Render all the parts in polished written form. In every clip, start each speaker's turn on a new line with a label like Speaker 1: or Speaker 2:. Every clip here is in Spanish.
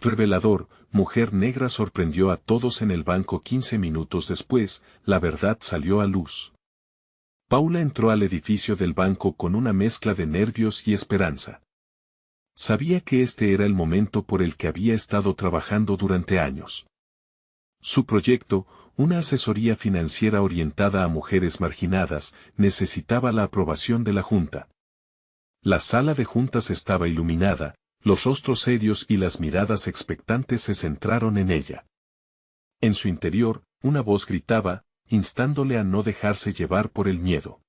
Speaker 1: Revelador, mujer negra sorprendió a todos en el banco 15 minutos después, la verdad salió a luz. Paula entró al edificio del banco con una mezcla de nervios y esperanza. Sabía que este era el momento por el que había estado trabajando durante años. Su proyecto, una asesoría financiera orientada a mujeres marginadas, necesitaba la aprobación de la Junta. La sala de juntas estaba iluminada, los rostros serios y las miradas expectantes se centraron en ella. En su interior, una voz gritaba, instándole a no dejarse llevar por el miedo.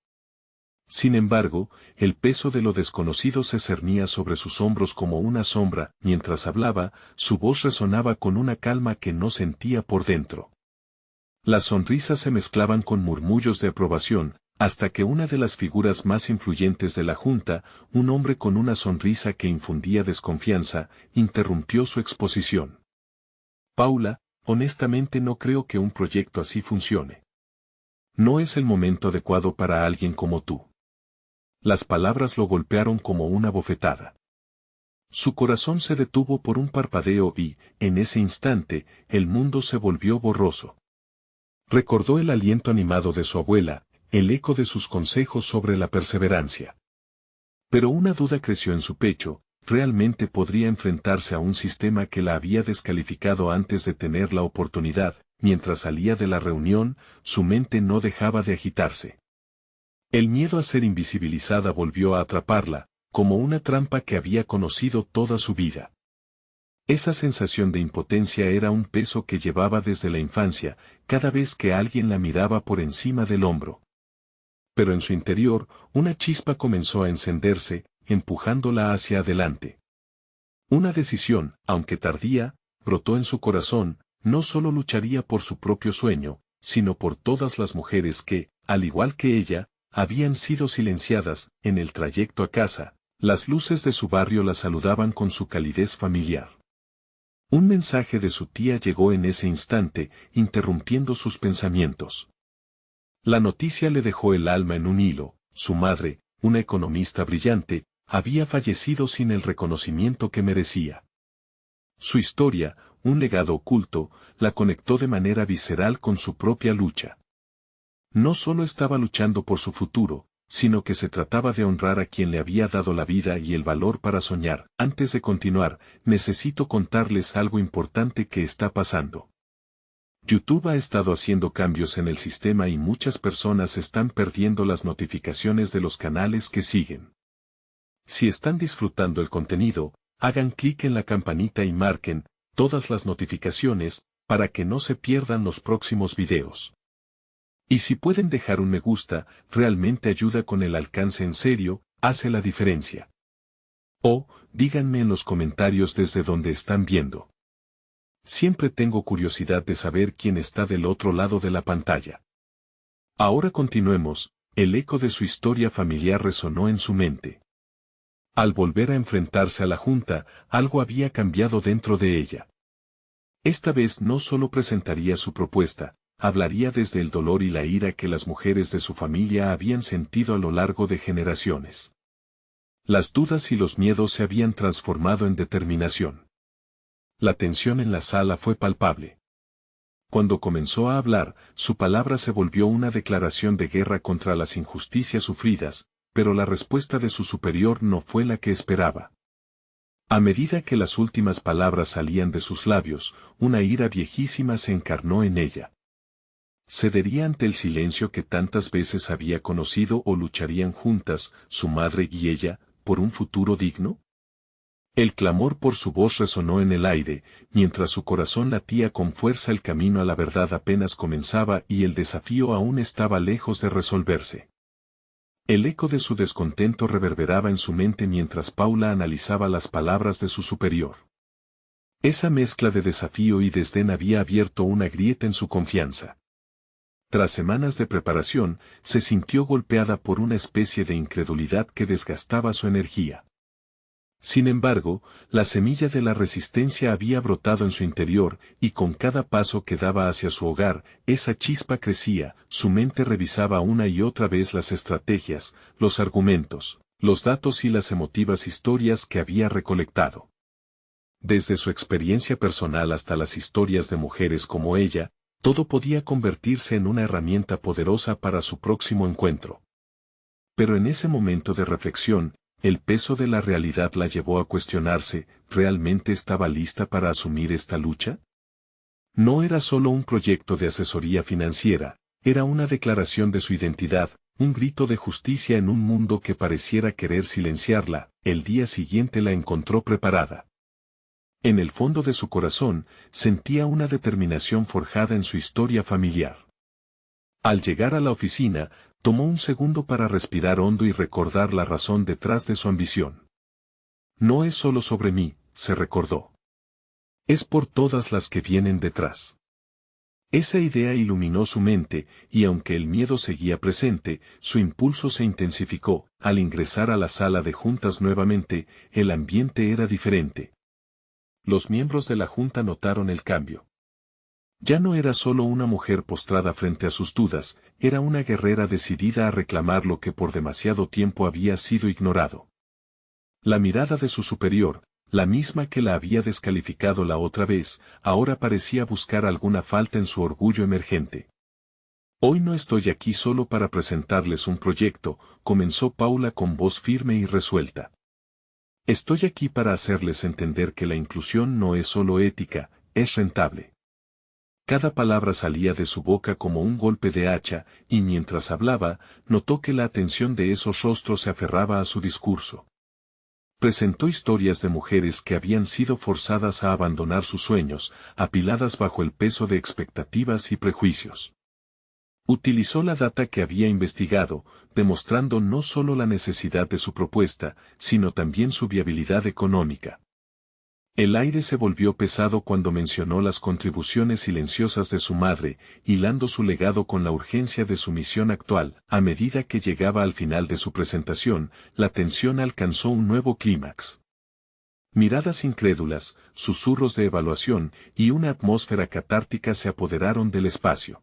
Speaker 1: Sin embargo, el peso de lo desconocido se cernía sobre sus hombros como una sombra, mientras hablaba, su voz resonaba con una calma que no sentía por dentro. Las sonrisas se mezclaban con murmullos de aprobación, hasta que una de las figuras más influyentes de la Junta, un hombre con una sonrisa que infundía desconfianza, interrumpió su exposición. Paula, honestamente no creo que un proyecto así funcione. No es el momento adecuado para alguien como tú. Las palabras lo golpearon como una bofetada. Su corazón se detuvo por un parpadeo y, en ese instante, el mundo se volvió borroso. Recordó el aliento animado de su abuela, el eco de sus consejos sobre la perseverancia. Pero una duda creció en su pecho, ¿realmente podría enfrentarse a un sistema que la había descalificado antes de tener la oportunidad? Mientras salía de la reunión, su mente no dejaba de agitarse. El miedo a ser invisibilizada volvió a atraparla, como una trampa que había conocido toda su vida. Esa sensación de impotencia era un peso que llevaba desde la infancia, cada vez que alguien la miraba por encima del hombro. Pero en su interior, una chispa comenzó a encenderse, empujándola hacia adelante. Una decisión, aunque tardía, brotó en su corazón, no solo lucharía por su propio sueño, sino por todas las mujeres que, al igual que ella, habían sido silenciadas. En el trayecto a casa, las luces de su barrio la saludaban con su calidez familiar. Un mensaje de su tía llegó en ese instante, interrumpiendo sus pensamientos. La noticia le dejó el alma en un hilo. Su madre, una economista brillante, había fallecido sin el reconocimiento que merecía. Su historia, un legado oculto, la conectó de manera visceral con su propia lucha. No solo estaba luchando por su futuro, sino que se trataba de honrar a quien le había dado la vida y el valor para soñar. Antes de continuar, necesito contarles algo importante que está pasando. YouTube ha estado haciendo cambios en el sistema y muchas personas están perdiendo las notificaciones de los canales que siguen. Si están disfrutando el contenido, hagan clic en la campanita y marquen todas las notificaciones para que no se pierdan los próximos videos. Y si pueden dejar un me gusta, realmente ayuda con el alcance, en serio, hace la diferencia. O, díganme en los comentarios desde donde están viendo. Siempre tengo curiosidad de saber quién está del otro lado de la pantalla. Ahora continuemos, el eco de su historia familiar resonó en su mente. Al volver a enfrentarse a la Junta, algo había cambiado dentro de ella. Esta vez no solo presentaría su propuesta, hablaría desde el dolor y la ira que las mujeres de su familia habían sentido a lo largo de generaciones. Las dudas y los miedos se habían transformado en determinación. La tensión en la sala fue palpable. Cuando comenzó a hablar, su palabra se volvió una declaración de guerra contra las injusticias sufridas, pero la respuesta de su superior no fue la que esperaba. A medida que las últimas palabras salían de sus labios, una ira viejísima se encarnó en ella. ¿Cedería ante el silencio que tantas veces había conocido o lucharían juntas, su madre y ella, por un futuro digno? El clamor por su voz resonó en el aire, mientras su corazón latía con fuerza. El camino a la verdad apenas comenzaba y el desafío aún estaba lejos de resolverse. El eco de su descontento reverberaba en su mente mientras Paula analizaba las palabras de su superior. Esa mezcla de desafío y desdén había abierto una grieta en su confianza. Tras semanas de preparación, se sintió golpeada por una especie de incredulidad que desgastaba su energía. Sin embargo, la semilla de la resistencia había brotado en su interior, y con cada paso que daba hacia su hogar, esa chispa crecía. Su mente revisaba una y otra vez las estrategias, los argumentos, los datos y las emotivas historias que había recolectado. Desde su experiencia personal hasta las historias de mujeres como ella, todo podía convertirse en una herramienta poderosa para su próximo encuentro. Pero en ese momento de reflexión, el peso de la realidad la llevó a cuestionarse, ¿realmente estaba lista para asumir esta lucha? No era solo un proyecto de asesoría financiera, era una declaración de su identidad, un grito de justicia en un mundo que pareciera querer silenciarla. El día siguiente la encontró preparada. En el fondo de su corazón, sentía una determinación forjada en su historia familiar. Al llegar a la oficina, tomó un segundo para respirar hondo y recordar la razón detrás de su ambición. No es solo sobre mí, se recordó. Es por todas las que vienen detrás. Esa idea iluminó su mente, y aunque el miedo seguía presente, su impulso se intensificó. Al ingresar a la sala de juntas nuevamente, el ambiente era diferente. Los miembros de la junta notaron el cambio. Ya no era solo una mujer postrada frente a sus dudas, era una guerrera decidida a reclamar lo que por demasiado tiempo había sido ignorado. La mirada de su superior, la misma que la había descalificado la otra vez, ahora parecía buscar alguna falta en su orgullo emergente. Hoy no estoy aquí solo para presentarles un proyecto, comenzó Paula con voz firme y resuelta. Estoy aquí para hacerles entender que la inclusión no es solo ética, es rentable. Cada palabra salía de su boca como un golpe de hacha, y mientras hablaba, notó que la atención de esos rostros se aferraba a su discurso. Presentó historias de mujeres que habían sido forzadas a abandonar sus sueños, apiladas bajo el peso de expectativas y prejuicios. Utilizó la data que había investigado, demostrando no solo la necesidad de su propuesta, sino también su viabilidad económica. El aire se volvió pesado cuando mencionó las contribuciones silenciosas de su madre, hilando su legado con la urgencia de su misión actual. A medida que llegaba al final de su presentación, la tensión alcanzó un nuevo clímax. Miradas incrédulas, susurros de evaluación y una atmósfera catártica se apoderaron del espacio.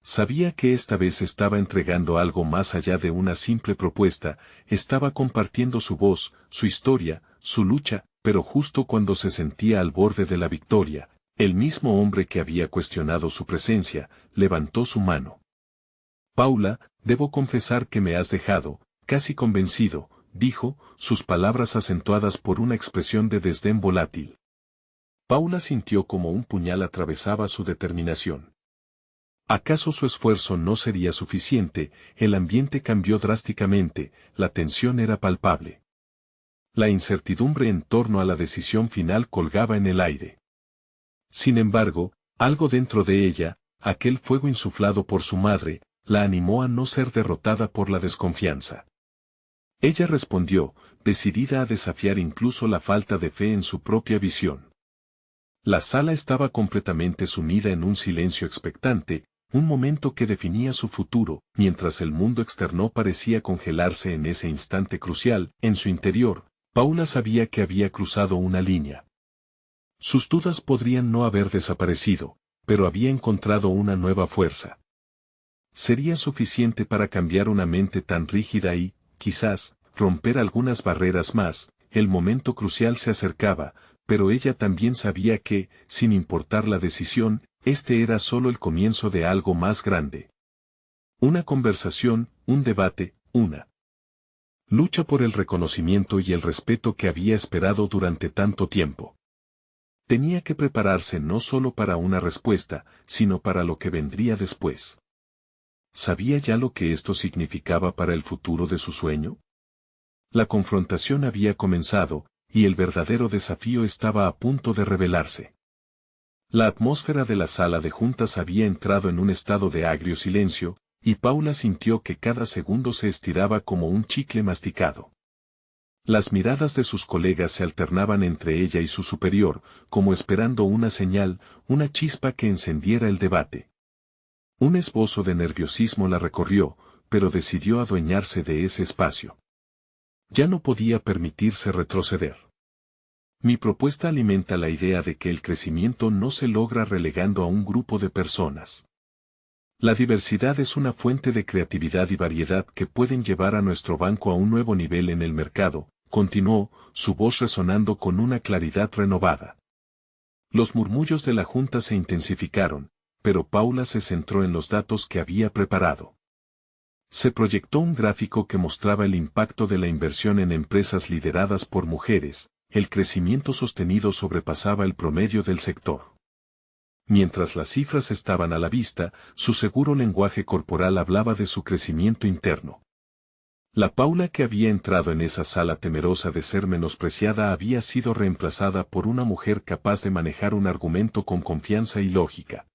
Speaker 1: Sabía que esta vez estaba entregando algo más allá de una simple propuesta, estaba compartiendo su voz, su historia, su lucha, pero justo cuando se sentía al borde de la victoria, el mismo hombre que había cuestionado su presencia, levantó su mano. Paula, debo confesar que me has dejado, casi convencido, dijo, sus palabras acentuadas por una expresión de desdén volátil. Paula sintió como un puñal atravesaba su determinación. ¿Acaso su esfuerzo no sería suficiente? El ambiente cambió drásticamente, la tensión era palpable. La incertidumbre en torno a la decisión final colgaba en el aire. Sin embargo, algo dentro de ella, aquel fuego insuflado por su madre, la animó a no ser derrotada por la desconfianza. Ella respondió, decidida a desafiar incluso la falta de fe en su propia visión. La sala estaba completamente sumida en un silencio expectante, un momento que definía su futuro, mientras el mundo externo parecía congelarse en ese instante crucial. En su interior, Paula sabía que había cruzado una línea. Sus dudas podrían no haber desaparecido, pero había encontrado una nueva fuerza. Sería suficiente para cambiar una mente tan rígida y, quizás, romper algunas barreras más. El momento crucial se acercaba, pero ella también sabía que, sin importar la decisión, este era solo el comienzo de algo más grande. Una conversación, un debate, una lucha por el reconocimiento y el respeto que había esperado durante tanto tiempo. Tenía que prepararse no solo para una respuesta, sino para lo que vendría después. ¿Sabía ya lo que esto significaba para el futuro de su sueño? La confrontación había comenzado, y el verdadero desafío estaba a punto de revelarse. La atmósfera de la sala de juntas había entrado en un estado de agrio silencio, y Paula sintió que cada segundo se estiraba como un chicle masticado. Las miradas de sus colegas se alternaban entre ella y su superior, como esperando una señal, una chispa que encendiera el debate. Un esbozo de nerviosismo la recorrió, pero decidió adueñarse de ese espacio. Ya no podía permitirse retroceder. Mi propuesta alimenta la idea de que el crecimiento no se logra relegando a un grupo de personas. La diversidad es una fuente de creatividad y variedad que pueden llevar a nuestro banco a un nuevo nivel en el mercado. continuó, su voz resonando con una claridad renovada. Los murmullos de la junta se intensificaron, pero Paula se centró en los datos que había preparado. Se proyectó un gráfico que mostraba el impacto de la inversión en empresas lideradas por mujeres. El crecimiento sostenido sobrepasaba el promedio del sector. Mientras las cifras estaban a la vista, su seguro lenguaje corporal hablaba de su crecimiento interno. La Paula que había entrado en esa sala temerosa de ser menospreciada había sido reemplazada por una mujer capaz de manejar un argumento con confianza y lógica.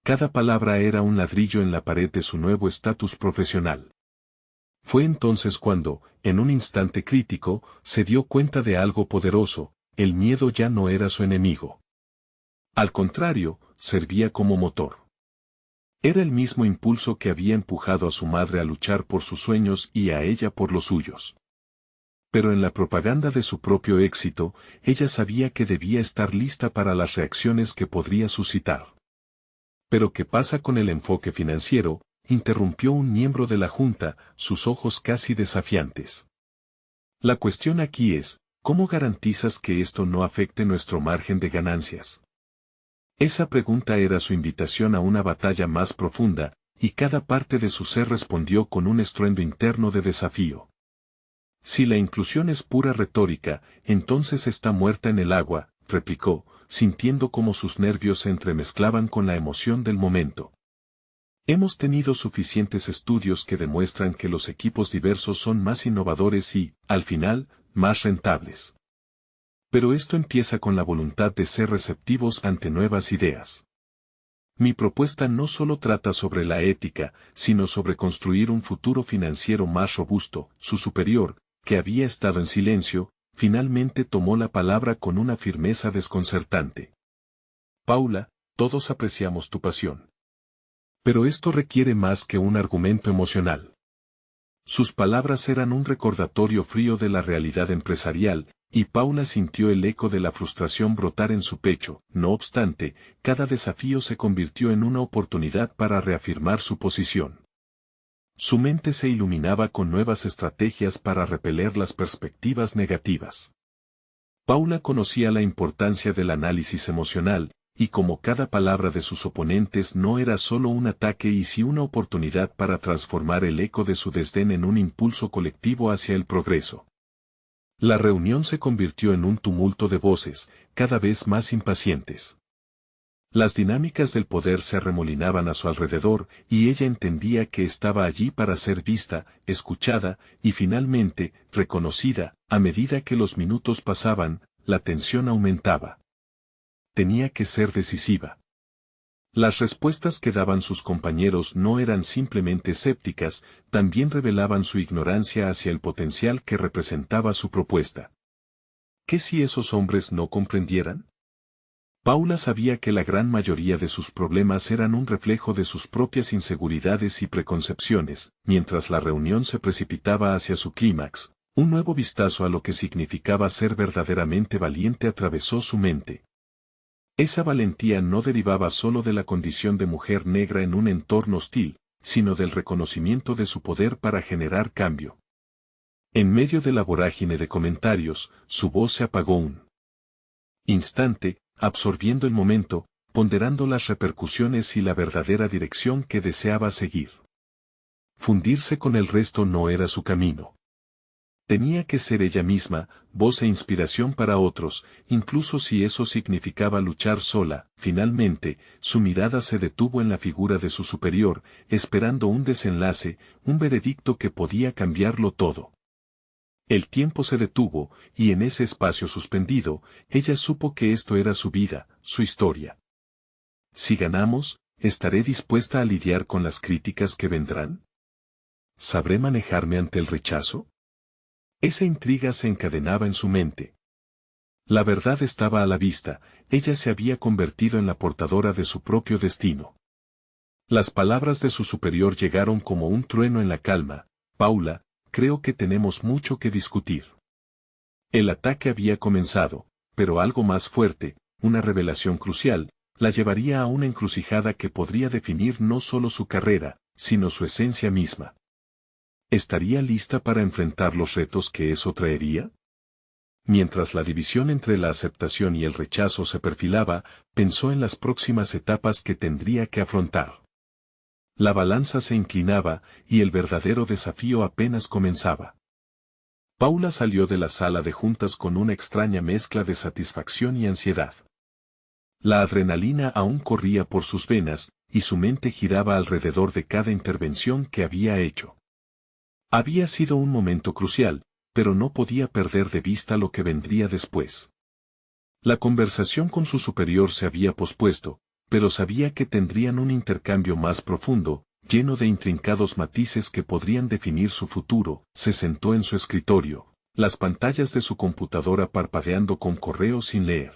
Speaker 1: Cada palabra era un ladrillo en la pared de su nuevo estatus profesional. Fue entonces cuando, en un instante crítico, se dio cuenta de algo poderoso: el miedo ya no era su enemigo. Al contrario, servía como motor. Era el mismo impulso que había empujado a su madre a luchar por sus sueños y a ella por los suyos. Pero en la propaganda de su propio éxito, ella sabía que debía estar lista para las reacciones que podría suscitar. ¿Pero qué pasa con el enfoque financiero?, interrumpió un miembro de la junta, sus ojos casi desafiantes. La cuestión aquí es, ¿cómo garantizas que esto no afecte nuestro margen de ganancias? Esa pregunta era su invitación a una batalla más profunda, y cada parte de su ser respondió con un estruendo interno de desafío. Si la inclusión es pura retórica, entonces está muerta en el agua, replicó, sintiendo cómo sus nervios se entremezclaban con la emoción del momento. Hemos tenido suficientes estudios que demuestran que los equipos diversos son más innovadores y, al final, más rentables. Pero esto empieza con la voluntad de ser receptivos ante nuevas ideas. Mi propuesta no solo trata sobre la ética, sino sobre construir un futuro financiero más robusto. Su superior, que había estado en silencio, finalmente tomó la palabra con una firmeza desconcertante. Paula, todos apreciamos tu pasión. Pero esto requiere más que un argumento emocional. Sus palabras eran un recordatorio frío de la realidad empresarial, y Paula sintió el eco de la frustración brotar en su pecho. No obstante, cada desafío se convirtió en una oportunidad para reafirmar su posición. Su mente se iluminaba con nuevas estrategias para repeler las perspectivas negativas. Paula conocía la importancia del análisis emocional, y como cada palabra de sus oponentes no era solo un ataque y sí una oportunidad para transformar el eco de su desdén en un impulso colectivo hacia el progreso. La reunión se convirtió en un tumulto de voces, cada vez más impacientes. Las dinámicas del poder se arremolinaban a su alrededor, y ella entendía que estaba allí para ser vista, escuchada, y finalmente, reconocida. A medida que los minutos pasaban, la tensión aumentaba. Tenía que ser decisiva. Las respuestas que daban sus compañeros no eran simplemente escépticas, también revelaban su ignorancia hacia el potencial que representaba su propuesta. ¿Qué si esos hombres no comprendieran? Paula sabía que la gran mayoría de sus problemas eran un reflejo de sus propias inseguridades y preconcepciones. Mientras la reunión se precipitaba hacia su clímax, un nuevo vistazo a lo que significaba ser verdaderamente valiente atravesó su mente. Esa valentía no derivaba solo de la condición de mujer negra en un entorno hostil, sino del reconocimiento de su poder para generar cambio. En medio de la vorágine de comentarios, su voz se apagó un instante, absorbiendo el momento, ponderando las repercusiones y la verdadera dirección que deseaba seguir. Fundirse con el resto no era su camino. Tenía que ser ella misma, voz e inspiración para otros, incluso si eso significaba luchar sola. Finalmente, su mirada se detuvo en la figura de su superior, esperando un desenlace, un veredicto que podía cambiarlo todo. El tiempo se detuvo, y en ese espacio suspendido, ella supo que esto era su vida, su historia. Si ganamos, ¿estaré dispuesta a lidiar con las críticas que vendrán? ¿Sabré manejarme ante el rechazo? Esa intriga se encadenaba en su mente. La verdad estaba a la vista, ella se había convertido en la portadora de su propio destino. Las palabras de su superior llegaron como un trueno en la calma. Paula, creo que tenemos mucho que discutir. El ataque había comenzado, pero algo más fuerte, una revelación crucial, la llevaría a una encrucijada que podría definir no solo su carrera, sino su esencia misma. ¿Estaría lista para enfrentar los retos que eso traería? Mientras la división entre la aceptación y el rechazo se perfilaba, pensó en las próximas etapas que tendría que afrontar. La balanza se inclinaba, y el verdadero desafío apenas comenzaba. Paula salió de la sala de juntas con una extraña mezcla de satisfacción y ansiedad. La adrenalina aún corría por sus venas, y su mente giraba alrededor de cada intervención que había hecho. Había sido un momento crucial, pero no podía perder de vista lo que vendría después. La conversación con su superior se había pospuesto, pero sabía que tendrían un intercambio más profundo, lleno de intrincados matices que podrían definir su futuro. Se sentó en su escritorio, las pantallas de su computadora parpadeando con correos sin leer.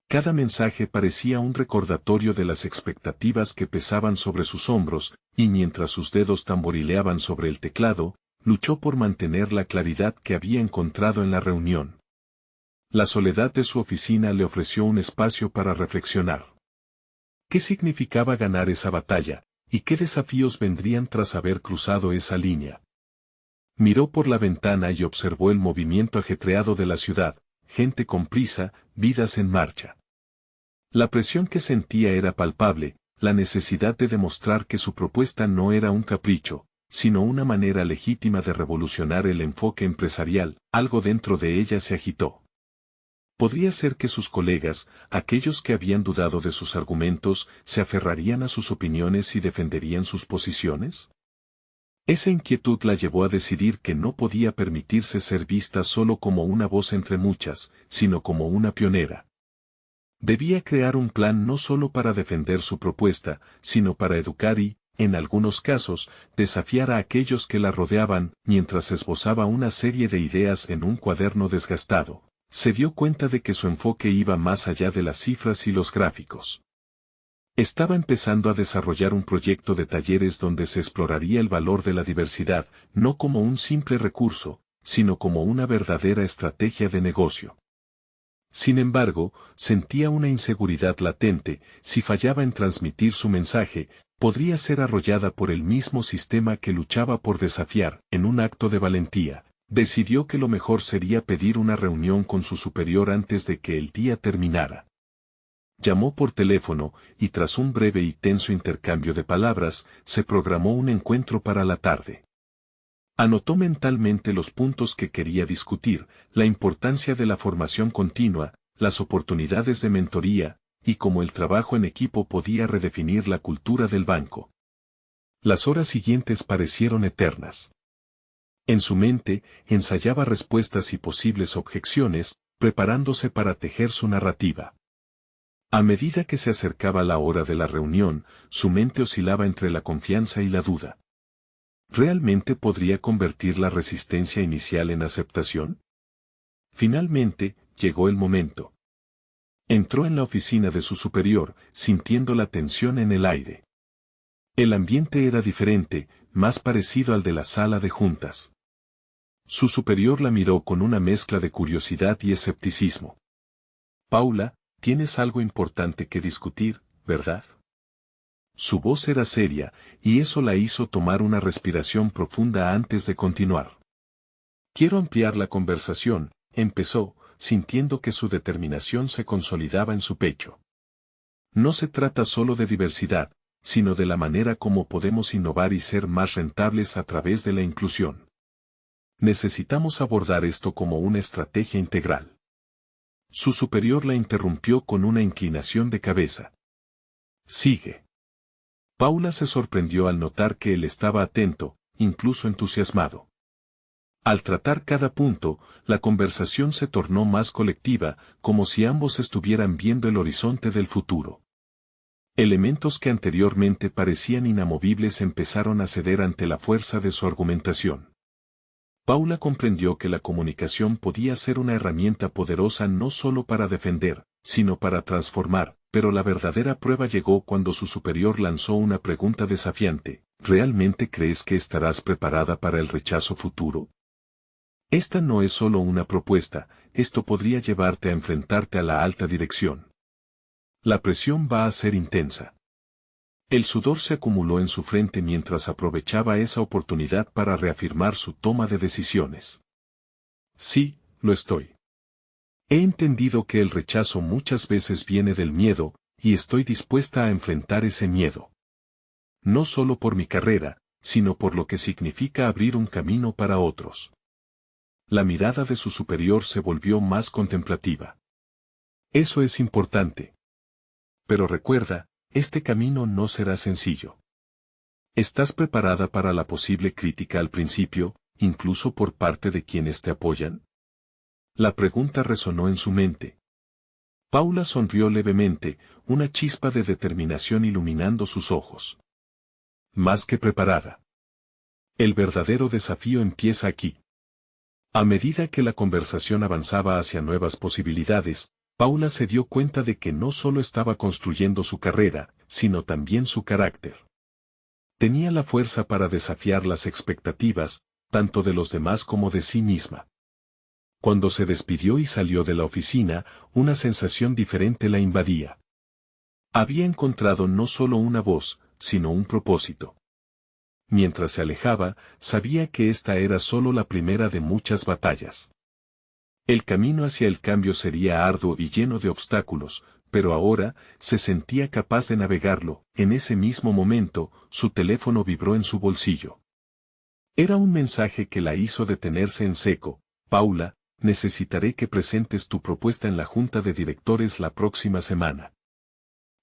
Speaker 1: Cada mensaje parecía un recordatorio de las expectativas que pesaban sobre sus hombros, y mientras sus dedos tamborileaban sobre el teclado, luchó por mantener la claridad que había encontrado en la reunión. La soledad de su oficina le ofreció un espacio para reflexionar. ¿Qué significaba ganar esa batalla, y qué desafíos vendrían tras haber cruzado esa línea? Miró por la ventana y observó el movimiento ajetreado de la ciudad, gente con prisa, vidas en marcha. La presión que sentía era palpable, la necesidad de demostrar que su propuesta no era un capricho, sino una manera legítima de revolucionar el enfoque empresarial. Algo dentro de ella se agitó. ¿Podría ser que sus colegas, aquellos que habían dudado de sus argumentos, se aferrarían a sus opiniones y defenderían sus posiciones? Esa inquietud la llevó a decidir que no podía permitirse ser vista solo como una voz entre muchas, sino como una pionera. Debía crear un plan no solo para defender su propuesta, sino para educar y, en algunos casos, desafiar a aquellos que la rodeaban. Mientras esbozaba una serie de ideas en un cuaderno desgastado, se dio cuenta de que su enfoque iba más allá de las cifras y los gráficos. Estaba empezando a desarrollar un proyecto de talleres donde se exploraría el valor de la diversidad, no como un simple recurso, sino como una verdadera estrategia de negocio. Sin embargo, sentía una inseguridad latente. Si fallaba en transmitir su mensaje, podría ser arrollada por el mismo sistema que luchaba por desafiar. En un acto de valentía, decidió que lo mejor sería pedir una reunión con su superior antes de que el día terminara. Llamó por teléfono, y tras un breve y tenso intercambio de palabras, se programó un encuentro para la tarde. Anotó mentalmente los puntos que quería discutir, la importancia de la formación continua, las oportunidades de mentoría, y cómo el trabajo en equipo podía redefinir la cultura del banco. Las horas siguientes parecieron eternas. En su mente, ensayaba respuestas y posibles objeciones, preparándose para tejer su narrativa. A medida que se acercaba la hora de la reunión, su mente oscilaba entre la confianza y la duda. ¿Realmente podría convertir la resistencia inicial en aceptación? Finalmente, llegó el momento. Entró en la oficina de su superior, sintiendo la tensión en el aire. El ambiente era diferente, más parecido al de la sala de juntas. Su superior la miró con una mezcla de curiosidad y escepticismo. Paula, tienes algo importante que discutir, ¿verdad? Su voz era seria, y eso la hizo tomar una respiración profunda antes de continuar. Quiero ampliar la conversación, empezó, sintiendo que su determinación se consolidaba en su pecho. No se trata solo de diversidad, sino de la manera como podemos innovar y ser más rentables a través de la inclusión. Necesitamos abordar esto como una estrategia integral. Su superior la interrumpió con una inclinación de cabeza. Sigue. Paula se sorprendió al notar que él estaba atento, incluso entusiasmado. Al tratar cada punto, la conversación se tornó más colectiva, como si ambos estuvieran viendo el horizonte del futuro. Elementos que anteriormente parecían inamovibles empezaron a ceder ante la fuerza de su argumentación. Paula comprendió que la comunicación podía ser una herramienta poderosa no solo para defender, sino para transformar, pero la verdadera prueba llegó cuando su superior lanzó una pregunta desafiante: ¿realmente crees que estarás preparada para el rechazo futuro? Esta no es solo una propuesta, esto podría llevarte a enfrentarte a la alta dirección. La presión va a ser intensa. El sudor se acumuló en su frente mientras aprovechaba esa oportunidad para reafirmar su toma de decisiones. Sí, lo estoy. He entendido que el rechazo muchas veces viene del miedo, y estoy dispuesta a enfrentar ese miedo. No solo por mi carrera, sino por lo que significa abrir un camino para otros. La mirada de su superior se volvió más contemplativa. Eso es importante. Pero recuerda, este camino no será sencillo. ¿Estás preparada para la posible crítica al principio, incluso por parte de quienes te apoyan? La pregunta resonó en su mente. Paula sonrió levemente, una chispa de determinación iluminando sus ojos. Más que preparada. El verdadero desafío empieza aquí. A medida que la conversación avanzaba hacia nuevas posibilidades, Paula se dio cuenta de que no solo estaba construyendo su carrera, sino también su carácter. Tenía la fuerza para desafiar las expectativas, tanto de los demás como de sí misma. Cuando se despidió y salió de la oficina, una sensación diferente la invadía. Había encontrado no solo una voz, sino un propósito. Mientras se alejaba, sabía que esta era solo la primera de muchas batallas. El camino hacia el cambio sería arduo y lleno de obstáculos, pero ahora, se sentía capaz de navegarlo. En ese mismo momento, su teléfono vibró en su bolsillo. Era un mensaje que la hizo detenerse en seco. Paula, necesitaré que presentes tu propuesta en la junta de directores la próxima semana.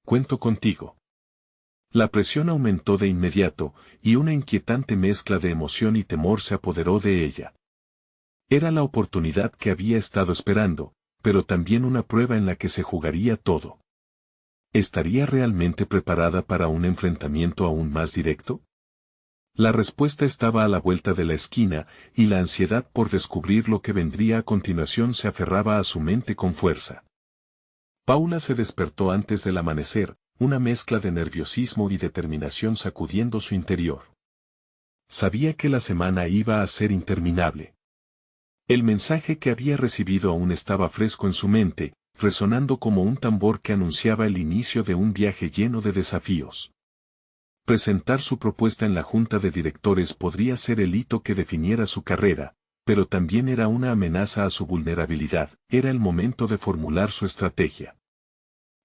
Speaker 1: Cuento contigo. La presión aumentó de inmediato, y una inquietante mezcla de emoción y temor se apoderó de ella. Era la oportunidad que había estado esperando, pero también una prueba en la que se jugaría todo. ¿Estaría realmente preparada para un enfrentamiento aún más directo? La respuesta estaba a la vuelta de la esquina, y la ansiedad por descubrir lo que vendría a continuación se aferraba a su mente con fuerza. Paula se despertó antes del amanecer, una mezcla de nerviosismo y determinación sacudiendo su interior. Sabía que la semana iba a ser interminable. El mensaje que había recibido aún estaba fresco en su mente, resonando como un tambor que anunciaba el inicio de un viaje lleno de desafíos. Presentar su propuesta en la junta de directores podría ser el hito que definiera su carrera, pero también era una amenaza a su vulnerabilidad. Era el momento de formular su estrategia.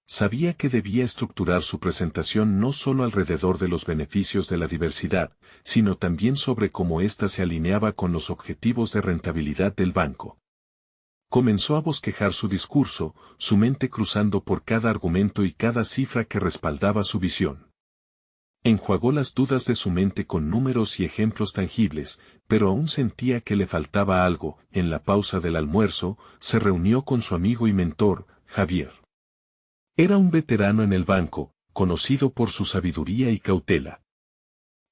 Speaker 1: Sabía que debía estructurar su presentación no solo alrededor de los beneficios de la diversidad, sino también sobre cómo ésta se alineaba con los objetivos de rentabilidad del banco. Comenzó a bosquejar su discurso, su mente cruzando por cada argumento y cada cifra que respaldaba su visión. Enjuagó las dudas de su mente con números y ejemplos tangibles, pero aún sentía que le faltaba algo. En la pausa del almuerzo, se reunió con su amigo y mentor, Javier. Era un veterano en el banco, conocido por su sabiduría y cautela.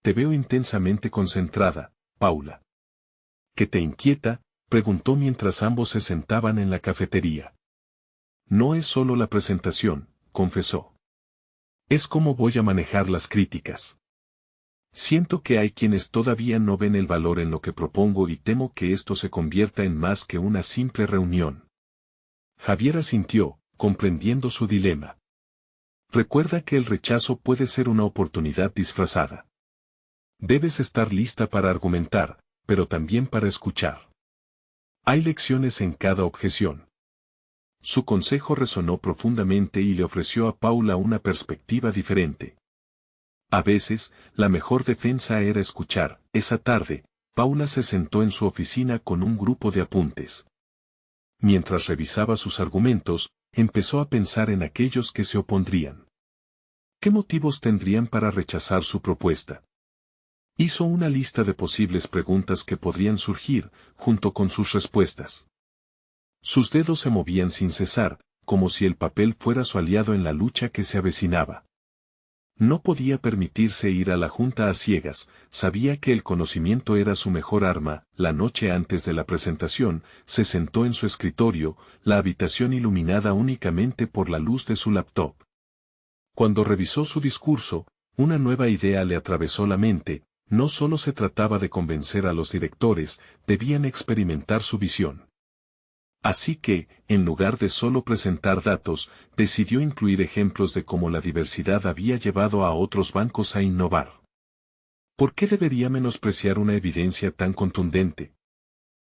Speaker 1: Te veo intensamente concentrada, Paula. ¿Qué te inquieta?, preguntó mientras ambos se sentaban en la cafetería. No es solo la presentación, confesó. Es cómo voy a manejar las críticas. Siento que hay quienes todavía no ven el valor en lo que propongo y temo que esto se convierta en más que una simple reunión. Javier asintió, comprendiendo su dilema. Recuerda que el rechazo puede ser una oportunidad disfrazada. Debes estar lista para argumentar, pero también para escuchar. Hay lecciones en cada objeción. Su consejo resonó profundamente y le ofreció a Paula una perspectiva diferente. A veces, la mejor defensa era escuchar. Esa tarde, Paula se sentó en su oficina con un grupo de apuntes. Mientras revisaba sus argumentos, empezó a pensar en aquellos que se opondrían. ¿Qué motivos tendrían para rechazar su propuesta? Hizo una lista de posibles preguntas que podrían surgir, junto con sus respuestas. Sus dedos se movían sin cesar, como si el papel fuera su aliado en la lucha que se avecinaba. No podía permitirse ir a la junta a ciegas, sabía que el conocimiento era su mejor arma. La noche antes de la presentación, se sentó en su escritorio, la habitación iluminada únicamente por la luz de su laptop. Cuando revisó su discurso, una nueva idea le atravesó la mente. No solo se trataba de convencer a los directores, debían experimentar su visión. Así que, en lugar de solo presentar datos, decidió incluir ejemplos de cómo la diversidad había llevado a otros bancos a innovar. ¿Por qué debería menospreciar una evidencia tan contundente?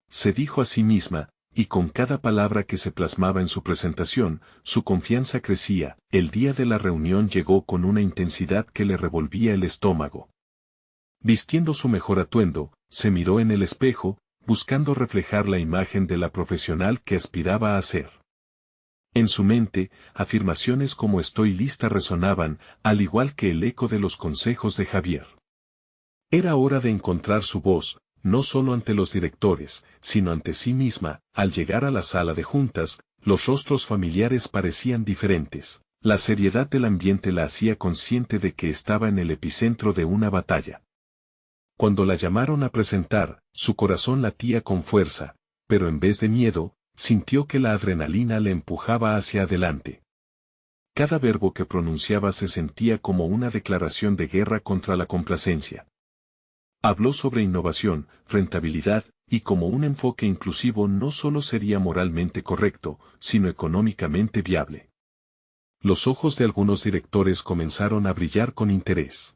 Speaker 1: Se dijo a sí misma, y con cada palabra que se plasmaba en su presentación, su confianza crecía. El día de la reunión llegó con una intensidad que le revolvía el estómago. Vistiendo su mejor atuendo, se miró en el espejo, buscando reflejar la imagen de la profesional que aspiraba a ser. En su mente, afirmaciones como estoy lista resonaban, al igual que el eco de los consejos de Javier. Era hora de encontrar su voz, no solo ante los directores, sino ante sí misma. Al llegar a la sala de juntas, los rostros familiares parecían diferentes. La seriedad del ambiente la hacía consciente de que estaba en el epicentro de una batalla. Cuando la llamaron a presentar, su corazón latía con fuerza, pero en vez de miedo, sintió que la adrenalina le empujaba hacia adelante. Cada verbo que pronunciaba se sentía como una declaración de guerra contra la complacencia. Habló sobre innovación, rentabilidad, y cómo un enfoque inclusivo no solo sería moralmente correcto, sino económicamente viable. Los ojos de algunos directores comenzaron a brillar con interés.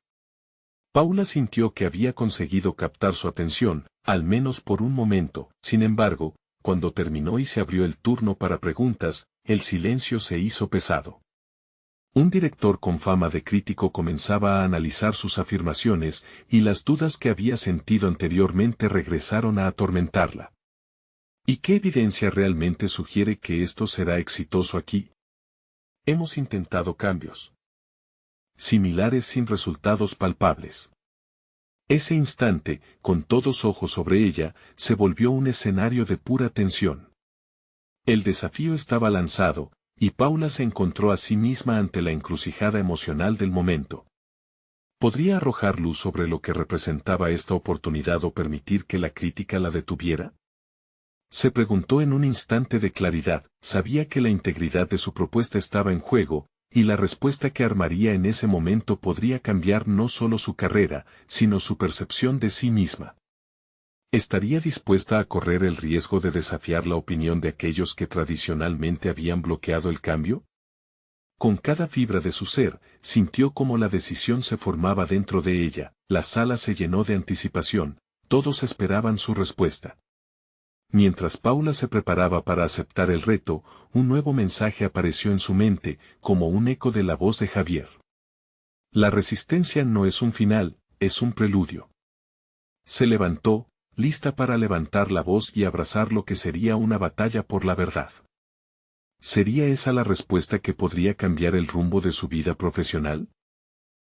Speaker 1: Paula sintió que había conseguido captar su atención, al menos por un momento. Sin embargo, cuando terminó y se abrió el turno para preguntas, el silencio se hizo pesado. Un director con fama de crítico comenzaba a analizar sus afirmaciones, y las dudas que había sentido anteriormente regresaron a atormentarla. ¿Y qué evidencia realmente sugiere que esto será exitoso aquí? Hemos intentado cambios similares sin resultados palpables. Ese instante, con todos ojos sobre ella, se volvió un escenario de pura tensión. El desafío estaba lanzado, y Paula se encontró a sí misma ante la encrucijada emocional del momento. ¿Podría arrojar luz sobre lo que representaba esta oportunidad o permitir que la crítica la detuviera? Se preguntó en un instante de claridad. Sabía que la integridad de su propuesta estaba en juego, y la respuesta que armaría en ese momento podría cambiar no solo su carrera, sino su percepción de sí misma. ¿Estaría dispuesta a correr el riesgo de desafiar la opinión de aquellos que tradicionalmente habían bloqueado el cambio? Con cada fibra de su ser, sintió cómo la decisión se formaba dentro de ella. La sala se llenó de anticipación, todos esperaban su respuesta. Mientras Paula se preparaba para aceptar el reto, un nuevo mensaje apareció en su mente, como un eco de la voz de Javier. La resistencia no es un final, es un preludio. Se levantó, lista para levantar la voz y abrazar lo que sería una batalla por la verdad. ¿Sería esa la respuesta que podría cambiar el rumbo de su vida profesional?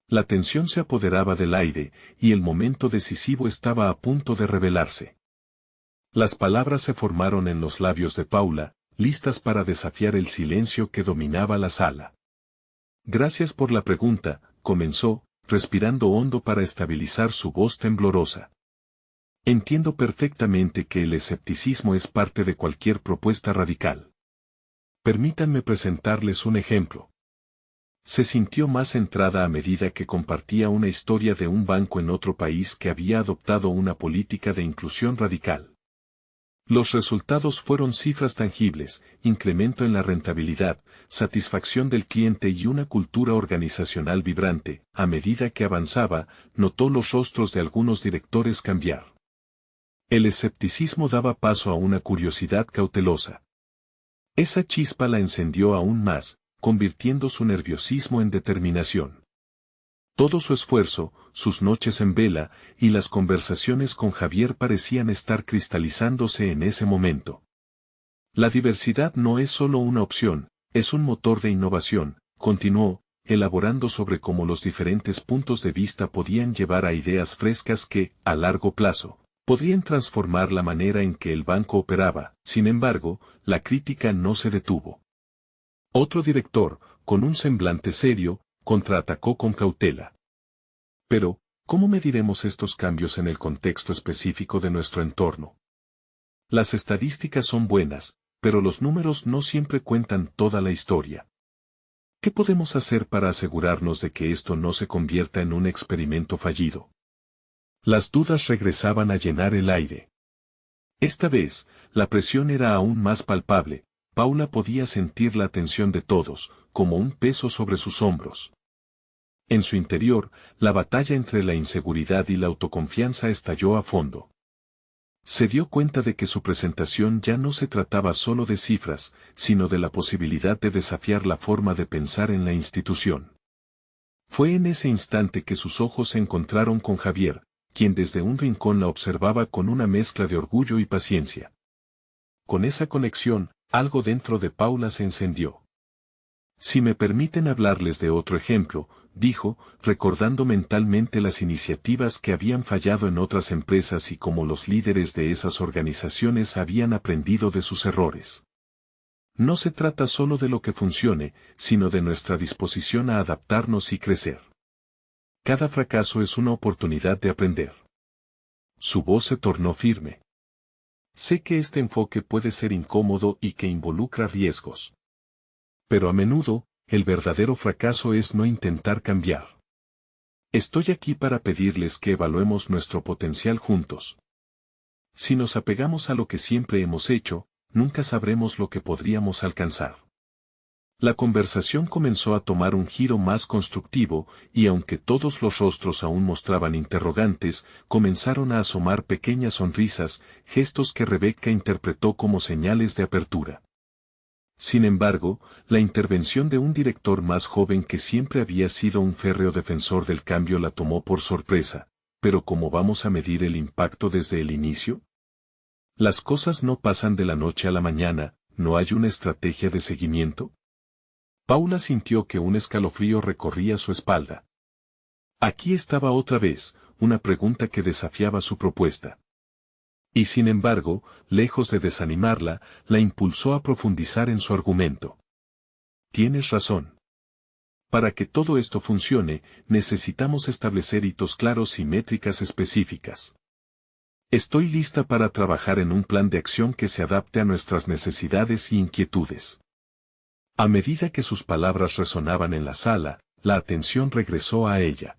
Speaker 1: La tensión se apoderaba del aire, y el momento decisivo estaba a punto de revelarse. Las palabras se formaron en los labios de Paula, listas para desafiar el silencio que dominaba la sala. Gracias por la pregunta, comenzó, respirando hondo para estabilizar su voz temblorosa. Entiendo perfectamente que el escepticismo es parte de cualquier propuesta radical. Permítanme presentarles un ejemplo. Se sintió más centrada a medida que compartía una historia de un banco en otro país que había adoptado una política de inclusión radical. Los resultados fueron cifras tangibles, incremento en la rentabilidad, satisfacción del cliente y una cultura organizacional vibrante. A medida que avanzaba, notó los rostros de algunos directores cambiar. El escepticismo daba paso a una curiosidad cautelosa. Esa chispa la encendió aún más, convirtiendo su nerviosismo en determinación. Todo su esfuerzo, sus noches en vela, y las conversaciones con Javier parecían estar cristalizándose en ese momento. La diversidad no es solo una opción, es un motor de innovación, continuó, elaborando sobre cómo los diferentes puntos de vista podían llevar a ideas frescas que, a largo plazo, podrían transformar la manera en que el banco operaba. Sin embargo, la crítica no se detuvo. Otro director, con un semblante serio, contraatacó con cautela. Pero, ¿cómo mediremos estos cambios en el contexto específico de nuestro entorno? Las estadísticas son buenas, pero los números no siempre cuentan toda la historia. ¿Qué podemos hacer para asegurarnos de que esto no se convierta en un experimento fallido? Las dudas regresaban a llenar el aire. Esta vez, la presión era aún más palpable. Paula podía sentir la tensión de todos, como un peso sobre sus hombros. En su interior, la batalla entre la inseguridad y la autoconfianza estalló a fondo. Se dio cuenta de que su presentación ya no se trataba solo de cifras, sino de la posibilidad de desafiar la forma de pensar en la institución. Fue en ese instante que sus ojos se encontraron con Javier, quien desde un rincón la observaba con una mezcla de orgullo y paciencia. Con esa conexión, algo dentro de Paula se encendió. Si me permiten hablarles de otro ejemplo, dijo, recordando mentalmente las iniciativas que habían fallado en otras empresas y cómo los líderes de esas organizaciones habían aprendido de sus errores. No se trata solo de lo que funcione, sino de nuestra disposición a adaptarnos y crecer. Cada fracaso es una oportunidad de aprender. Su voz se tornó firme. Sé que este enfoque puede ser incómodo y que involucra riesgos. Pero a menudo, el verdadero fracaso es no intentar cambiar. Estoy aquí para pedirles que evaluemos nuestro potencial juntos. Si nos apegamos a lo que siempre hemos hecho, nunca sabremos lo que podríamos alcanzar. La conversación comenzó a tomar un giro más constructivo, y aunque todos los rostros aún mostraban interrogantes, comenzaron a asomar pequeñas sonrisas, gestos que Rebeca interpretó como señales de apertura. Sin embargo, la intervención de un director más joven que siempre había sido un férreo defensor del cambio la tomó por sorpresa. ¿Pero cómo vamos a medir el impacto desde el inicio? Las cosas no pasan de la noche a la mañana, ¿no hay una estrategia de seguimiento? Paula sintió que un escalofrío recorría su espalda. Aquí estaba otra vez, una pregunta que desafiaba su propuesta. Y sin embargo, lejos de desanimarla, la impulsó a profundizar en su argumento. Tienes razón. Para que todo esto funcione, necesitamos establecer hitos claros y métricas específicas. Estoy lista para trabajar en un plan de acción que se adapte a nuestras necesidades y inquietudes. A medida que sus palabras resonaban en la sala, la atención regresó a ella.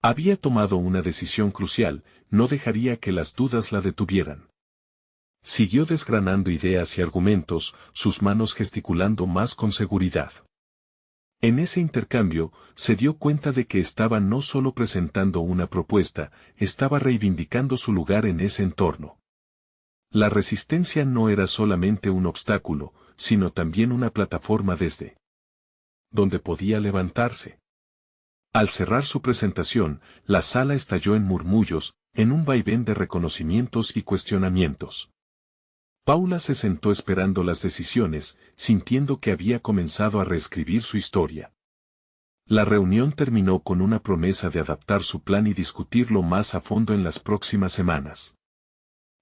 Speaker 1: Había tomado una decisión crucial, no dejaría que las dudas la detuvieran. Siguió desgranando ideas y argumentos, sus manos gesticulando más con seguridad. En ese intercambio, se dio cuenta de que estaba no solo presentando una propuesta, estaba reivindicando su lugar en ese entorno. La resistencia no era solamente un obstáculo, sino también una plataforma desde donde podía levantarse. Al cerrar su presentación, la sala estalló en murmullos, en un vaivén de reconocimientos y cuestionamientos. Paula se sentó esperando las decisiones, sintiendo que había comenzado a reescribir su historia. La reunión terminó con una promesa de adaptar su plan y discutirlo más a fondo en las próximas semanas.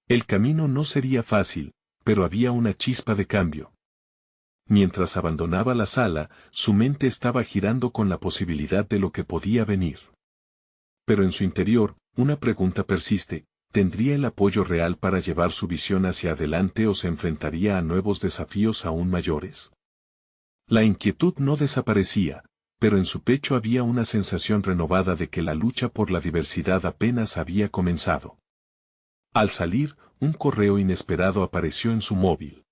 Speaker 1: El camino no sería fácil, pero había una chispa de cambio. Mientras abandonaba la sala, su mente estaba girando con la posibilidad de lo que podía venir. Pero en su interior, una pregunta persiste: ¿tendría el apoyo real para llevar su visión hacia adelante o se enfrentaría a nuevos desafíos aún mayores? La inquietud no desaparecía, pero en su pecho había una sensación renovada de que la lucha por la diversidad apenas había comenzado. Al salir, un correo inesperado apareció en su móvil.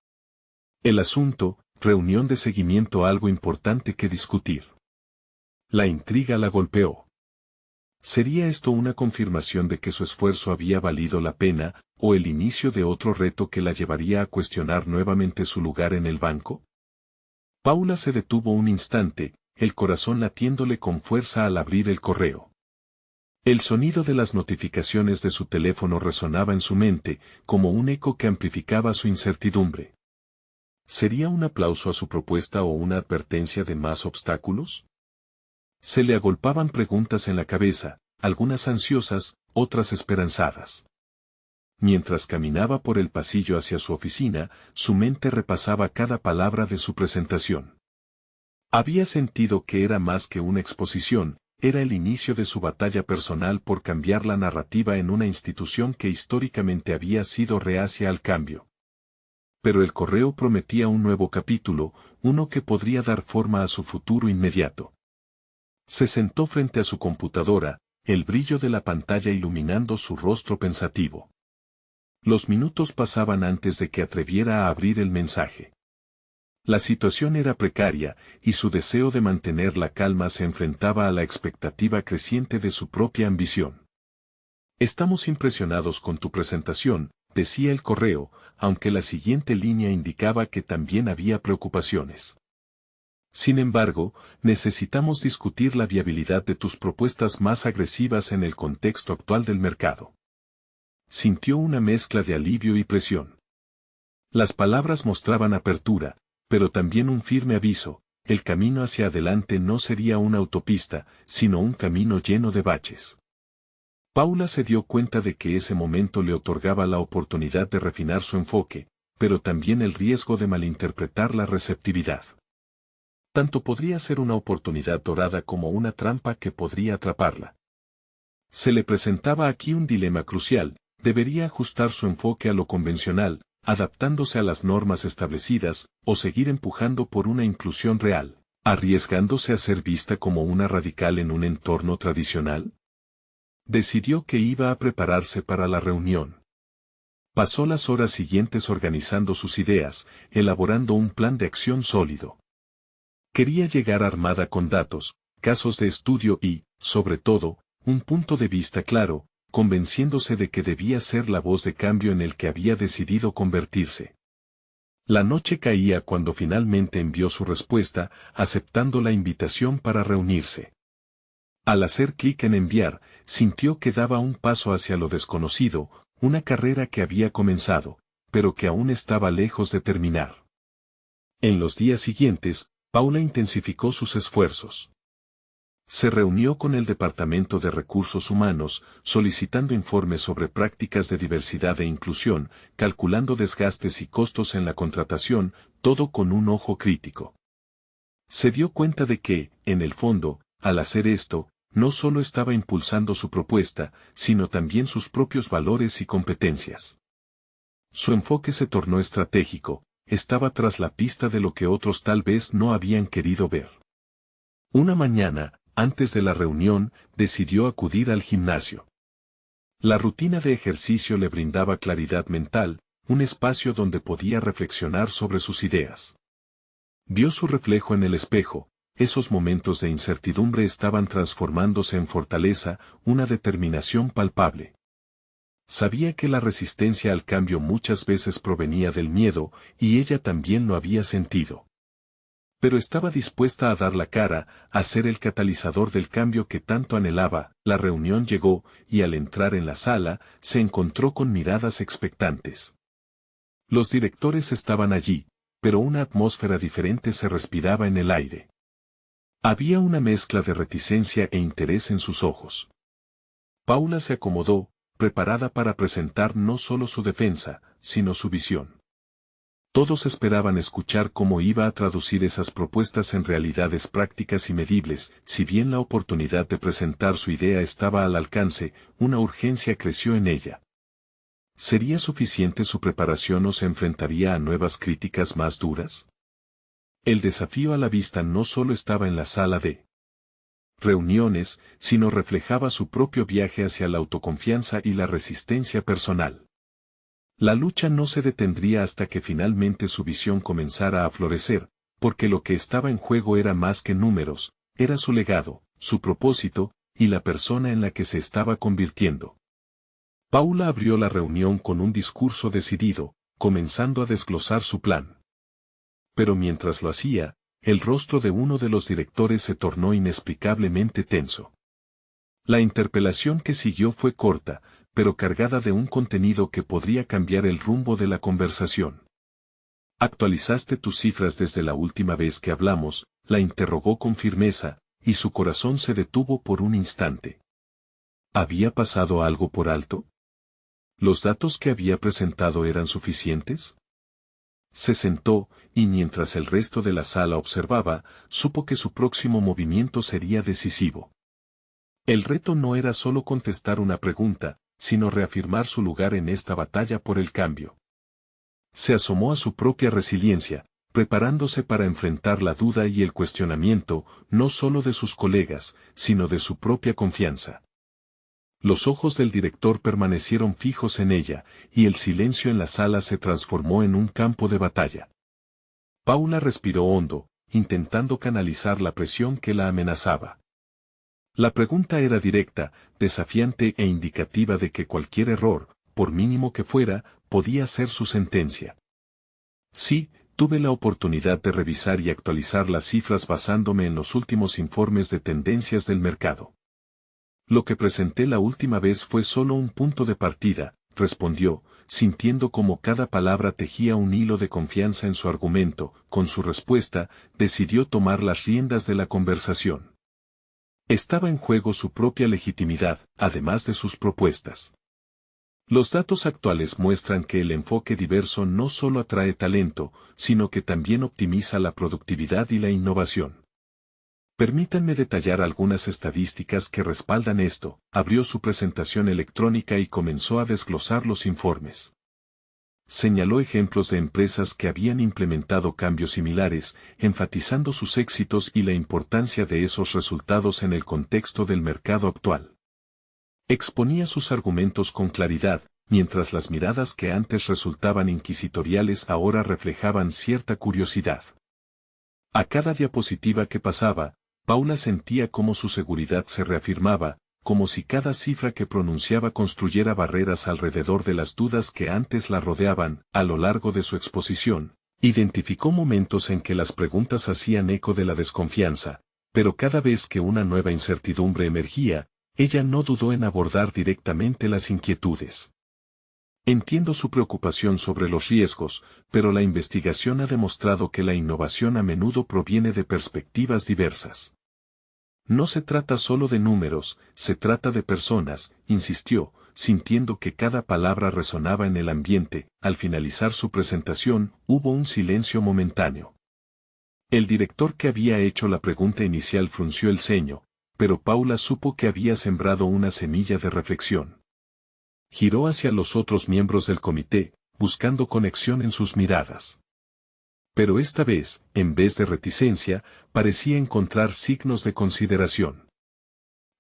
Speaker 1: El asunto: reunión de seguimiento, algo importante que discutir. La intriga la golpeó. ¿Sería esto una confirmación de que su esfuerzo había valido la pena, o el inicio de otro reto que la llevaría a cuestionar nuevamente su lugar en el banco? Paula se detuvo un instante, el corazón latiéndole con fuerza al abrir el correo. El sonido de las notificaciones de su teléfono resonaba en su mente, como un eco que amplificaba su incertidumbre. ¿Sería un aplauso a su propuesta o una advertencia de más obstáculos? Se le agolpaban preguntas en la cabeza, algunas ansiosas, otras esperanzadas. Mientras caminaba por el pasillo hacia su oficina, su mente repasaba cada palabra de su presentación. Había sentido que era más que una exposición, era el inicio de su batalla personal por cambiar la narrativa en una institución que históricamente había sido reacia al cambio. Pero el correo prometía un nuevo capítulo, uno que podría dar forma a su futuro inmediato. Se sentó frente a su computadora, el brillo de la pantalla iluminando su rostro pensativo. Los minutos pasaban antes de que atreviera a abrir el mensaje. La situación era precaria, y su deseo de mantener la calma se enfrentaba a la expectativa creciente de su propia ambición. Estamos impresionados con tu presentación, decía el correo, aunque la siguiente línea indicaba que también había preocupaciones. Sin embargo, necesitamos discutir la viabilidad de tus propuestas más agresivas en el contexto actual del mercado. Sintió una mezcla de alivio y presión. Las palabras mostraban apertura, pero también un firme aviso: el camino hacia adelante no sería una autopista, sino un camino lleno de baches. Paula se dio cuenta de que ese momento le otorgaba la oportunidad de refinar su enfoque, pero también el riesgo de malinterpretar la receptividad. Tanto podría ser una oportunidad dorada como una trampa que podría atraparla. Se le presentaba aquí un dilema crucial: debería ajustar su enfoque a lo convencional, adaptándose a las normas establecidas, o seguir empujando por una inclusión real, arriesgándose a ser vista como una radical en un entorno tradicional. Decidió que iba a prepararse para la reunión. Pasó las horas siguientes organizando sus ideas, elaborando un plan de acción sólido. Quería llegar armada con datos, casos de estudio y, sobre todo, un punto de vista claro, convenciéndose de que debía ser la voz de cambio en el que había decidido convertirse. La noche caía cuando finalmente envió su respuesta, aceptando la invitación para reunirse. Al hacer clic en enviar, sintió que daba un paso hacia lo desconocido, una carrera que había comenzado, pero que aún estaba lejos de terminar. En los días siguientes, Paula intensificó sus esfuerzos. Se reunió con el Departamento de Recursos Humanos, solicitando informes sobre prácticas de diversidad e inclusión, calculando desgastes y costos en la contratación, todo con un ojo crítico. Se dio cuenta de que, en el fondo, al hacer esto, no solo estaba impulsando su propuesta, sino también sus propios valores y competencias. Su enfoque se tornó estratégico, estaba tras la pista de lo que otros tal vez no habían querido ver. Una mañana, antes de la reunión, decidió acudir al gimnasio. La rutina de ejercicio le brindaba claridad mental, un espacio donde podía reflexionar sobre sus ideas. Vio su reflejo en el espejo. Esos momentos de incertidumbre estaban transformándose en fortaleza, una determinación palpable. Sabía que la resistencia al cambio muchas veces provenía del miedo, y ella también lo había sentido. Pero estaba dispuesta a dar la cara, a ser el catalizador del cambio que tanto anhelaba. La reunión llegó, y al entrar en la sala, se encontró con miradas expectantes. Los directores estaban allí, pero una atmósfera diferente se respiraba en el aire. Había una mezcla de reticencia e interés en sus ojos. Paula se acomodó, preparada para presentar no solo su defensa, sino su visión. Todos esperaban escuchar cómo iba a traducir esas propuestas en realidades prácticas y medibles. Si bien la oportunidad de presentar su idea estaba al alcance, una urgencia creció en ella. ¿Sería suficiente su preparación o se enfrentaría a nuevas críticas más duras? El desafío a la vista no solo estaba en la sala de reuniones, sino reflejaba su propio viaje hacia la autoconfianza y la resistencia personal. La lucha no se detendría hasta que finalmente su visión comenzara a florecer, porque lo que estaba en juego era más que números, era su legado, su propósito, y la persona en la que se estaba convirtiendo. Paula abrió la reunión con un discurso decidido, comenzando a desglosar su plan. Pero mientras lo hacía, el rostro de uno de los directores se tornó inexplicablemente tenso. La interpelación que siguió fue corta, pero cargada de un contenido que podría cambiar el rumbo de la conversación. ¿Actualizaste tus cifras desde la última vez que hablamos?, la interrogó con firmeza, y su corazón se detuvo por un instante. ¿Había pasado algo por alto? ¿Los datos que había presentado eran suficientes? Se sentó, y mientras el resto de la sala observaba, supo que su próximo movimiento sería decisivo. El reto no era solo contestar una pregunta, sino reafirmar su lugar en esta batalla por el cambio. Se asomó a su propia resiliencia, preparándose para enfrentar la duda y el cuestionamiento, no solo de sus colegas, sino de su propia confianza. Los ojos del director permanecieron fijos en ella, y el silencio en la sala se transformó en un campo de batalla. Paula respiró hondo, intentando canalizar la presión que la amenazaba. La pregunta era directa, desafiante e indicativa de que cualquier error, por mínimo que fuera, podía ser su sentencia. Sí, tuve la oportunidad de revisar y actualizar las cifras basándome en los últimos informes de tendencias del mercado. Lo que presenté la última vez fue solo un punto de partida, respondió, sintiendo como cada palabra tejía un hilo de confianza en su argumento. Con su respuesta, decidió tomar las riendas de la conversación. Estaba en juego su propia legitimidad, además de sus propuestas. Los datos actuales muestran que el enfoque diverso no solo atrae talento, sino que también optimiza la productividad y la innovación. Permítanme detallar algunas estadísticas que respaldan esto. Abrió su presentación electrónica y comenzó a desglosar los informes. Señaló ejemplos de empresas que habían implementado cambios similares, enfatizando sus éxitos y la importancia de esos resultados en el contexto del mercado actual. Exponía sus argumentos con claridad, mientras las miradas que antes resultaban inquisitoriales ahora reflejaban cierta curiosidad. A cada diapositiva que pasaba, Paula sentía cómo su seguridad se reafirmaba, como si cada cifra que pronunciaba construyera barreras alrededor de las dudas que antes la rodeaban. A lo largo de su exposición, identificó momentos en que las preguntas hacían eco de la desconfianza, pero cada vez que una nueva incertidumbre emergía, ella no dudó en abordar directamente las inquietudes. Entiendo su preocupación sobre los riesgos, pero la investigación ha demostrado que la innovación a menudo proviene de perspectivas diversas. No se trata solo de números, se trata de personas, insistió, sintiendo que cada palabra resonaba en el ambiente. Al finalizar su presentación, hubo un silencio momentáneo. El director que había hecho la pregunta inicial frunció el ceño, pero Paula supo que había sembrado una semilla de reflexión. Giró hacia los otros miembros del comité, buscando conexión en sus miradas. Pero esta vez, en vez de reticencia, parecía encontrar signos de consideración.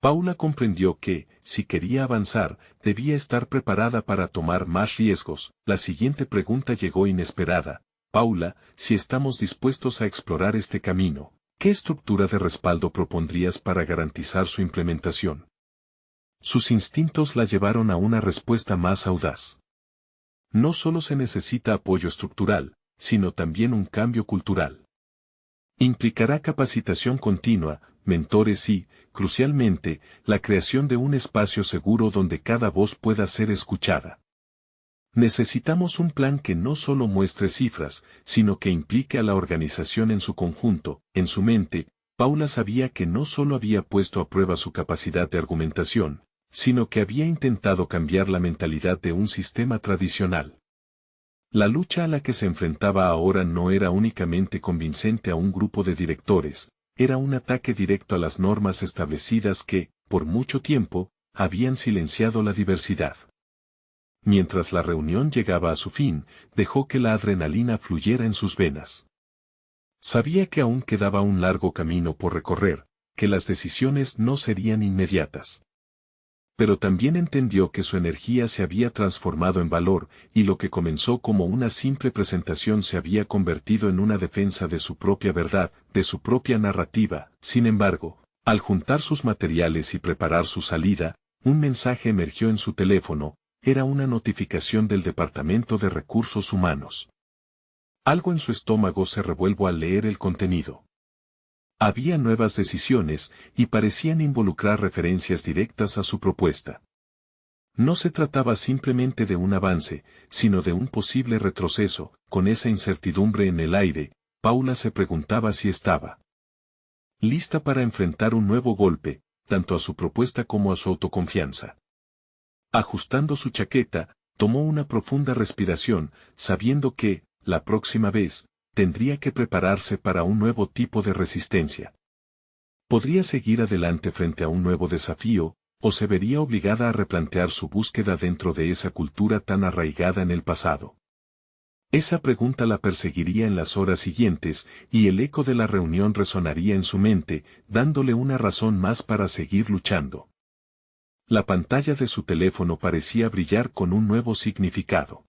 Speaker 1: Paula comprendió que, si quería avanzar, debía estar preparada para tomar más riesgos. La siguiente pregunta llegó inesperada. Paula, si estamos dispuestos a explorar este camino, ¿qué estructura de respaldo propondrías para garantizar su implementación? Sus instintos la llevaron a una respuesta más audaz. No solo se necesita apoyo estructural, sino también un cambio cultural. Implicará capacitación continua, mentores y, crucialmente, la creación de un espacio seguro donde cada voz pueda ser escuchada. Necesitamos un plan que no solo muestre cifras, sino que implique a la organización en su conjunto. En su mente, Paula sabía que no solo había puesto a prueba su capacidad de argumentación, sino que había intentado cambiar la mentalidad de un sistema tradicional. La lucha a la que se enfrentaba ahora no era únicamente convincente a un grupo de directores, era un ataque directo a las normas establecidas que, por mucho tiempo, habían silenciado la diversidad. Mientras la reunión llegaba a su fin, dejó que la adrenalina fluyera en sus venas. Sabía que aún quedaba un largo camino por recorrer, que las decisiones no serían inmediatas. Pero también entendió que su energía se había transformado en valor, y lo que comenzó como una simple presentación se había convertido en una defensa de su propia verdad, de su propia narrativa. Sin embargo, al juntar sus materiales y preparar su salida, un mensaje emergió en su teléfono. Era una notificación del Departamento de Recursos Humanos. Algo en su estómago se revuelve al leer el contenido. Había nuevas decisiones, y parecían involucrar referencias directas a su propuesta. No se trataba simplemente de un avance, sino de un posible retroceso. Con esa incertidumbre en el aire, Paula se preguntaba si estaba lista para enfrentar un nuevo golpe, tanto a su propuesta como a su autoconfianza. Ajustando su chaqueta, tomó una profunda respiración, sabiendo que, la próxima vez, tendría que prepararse para un nuevo tipo de resistencia. Podría seguir adelante frente a un nuevo desafío, o se vería obligada a replantear su búsqueda dentro de esa cultura tan arraigada en el pasado. Esa pregunta la perseguiría en las horas siguientes, y el eco de la reunión resonaría en su mente, dándole una razón más para seguir luchando. La pantalla de su teléfono parecía brillar con un nuevo significado.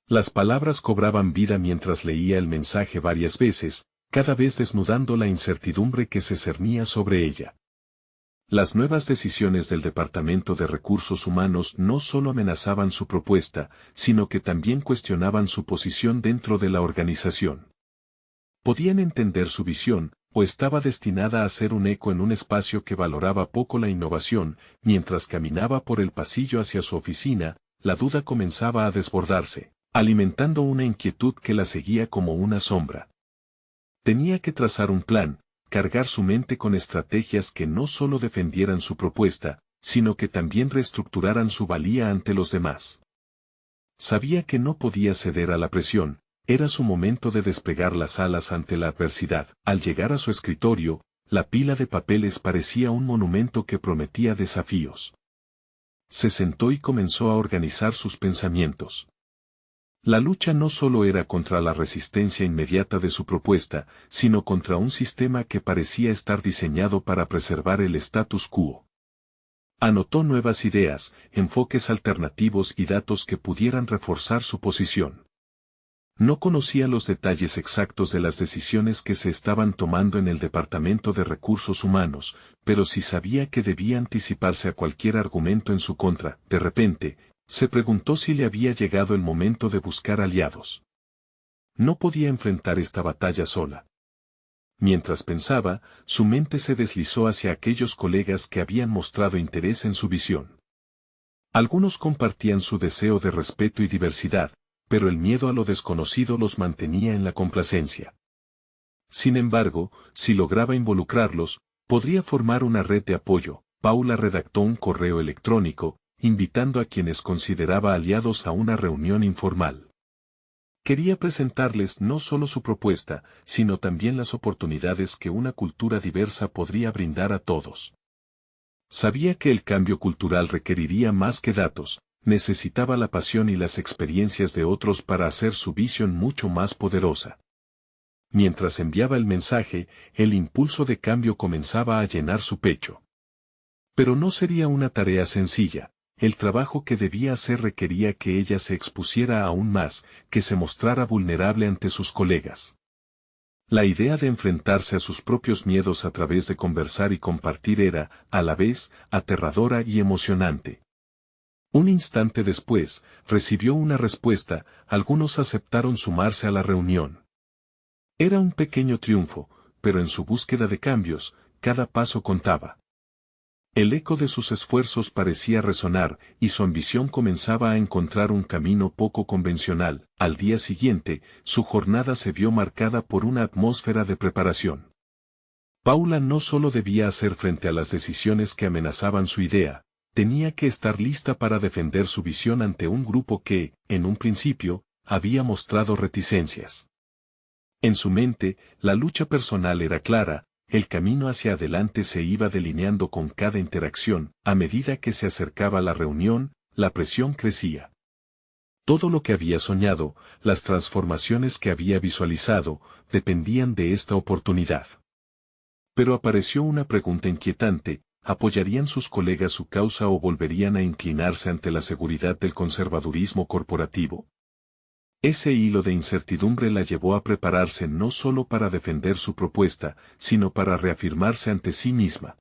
Speaker 1: Las palabras cobraban vida mientras leía el mensaje varias veces, cada vez desnudando la incertidumbre que se cernía sobre ella. Las nuevas decisiones del Departamento de Recursos Humanos no solo amenazaban su propuesta, sino que también cuestionaban su posición dentro de la organización. Podían entender su visión, o estaba destinada a ser un eco en un espacio que valoraba poco la innovación. Mientras caminaba por el pasillo hacia su oficina, la duda comenzaba a desbordarse, alimentando una inquietud que la seguía como una sombra. Tenía que trazar un plan, cargar su mente con estrategias que no solo defendieran su propuesta, sino que también reestructuraran su valía ante los demás. Sabía que no podía ceder a la presión, era su momento de desplegar las alas ante la adversidad. Al llegar a su escritorio, la pila de papeles parecía un monumento que prometía desafíos. Se sentó y comenzó a organizar sus pensamientos. La lucha no solo era contra la resistencia inmediata de su propuesta, sino contra un sistema que parecía estar diseñado para preservar el status quo. Anotó nuevas ideas, enfoques alternativos y datos que pudieran reforzar su posición. No conocía los detalles exactos de las decisiones que se estaban tomando en el Departamento de Recursos Humanos, pero sí sabía que debía anticiparse a cualquier argumento en su contra. De repente, se preguntó si le había llegado el momento de buscar aliados. No podía enfrentar esta batalla sola. Mientras pensaba, su mente se deslizó hacia aquellos colegas que habían mostrado interés en su visión. Algunos compartían su deseo de respeto y diversidad, pero el miedo a lo desconocido los mantenía en la complacencia. Sin embargo, si lograba involucrarlos, podría formar una red de apoyo. Paula redactó un correo electrónico, invitando a quienes consideraba aliados a una reunión informal. Quería presentarles no solo su propuesta, sino también las oportunidades que una cultura diversa podría brindar a todos. Sabía que el cambio cultural requeriría más que datos, necesitaba la pasión y las experiencias de otros para hacer su visión mucho más poderosa. Mientras enviaba el mensaje, el impulso de cambio comenzaba a llenar su pecho. Pero no sería una tarea sencilla. El trabajo que debía hacer requería que ella se expusiera aún más, que se mostrara vulnerable ante sus colegas. La idea de enfrentarse a sus propios miedos a través de conversar y compartir era, a la vez, aterradora y emocionante. Un instante después, recibió una respuesta, algunos aceptaron sumarse a la reunión. Era un pequeño triunfo, pero en su búsqueda de cambios, cada paso contaba. El eco de sus esfuerzos parecía resonar, y su ambición comenzaba a encontrar un camino poco convencional. Al día siguiente, su jornada se vio marcada por una atmósfera de preparación. Paula no solo debía hacer frente a las decisiones que amenazaban su idea, tenía que estar lista para defender su visión ante un grupo que, en un principio, había mostrado reticencias. En su mente, la lucha personal era clara, el camino hacia adelante se iba delineando con cada interacción. A medida que se acercaba la reunión, la presión crecía. Todo lo que había soñado, las transformaciones que había visualizado, dependían de esta oportunidad. Pero apareció una pregunta inquietante: ¿apoyarían sus colegas su causa o volverían a inclinarse ante la seguridad del conservadurismo corporativo? Ese hilo de incertidumbre la llevó a prepararse no solo para defender su propuesta, sino para reafirmarse ante sí misma.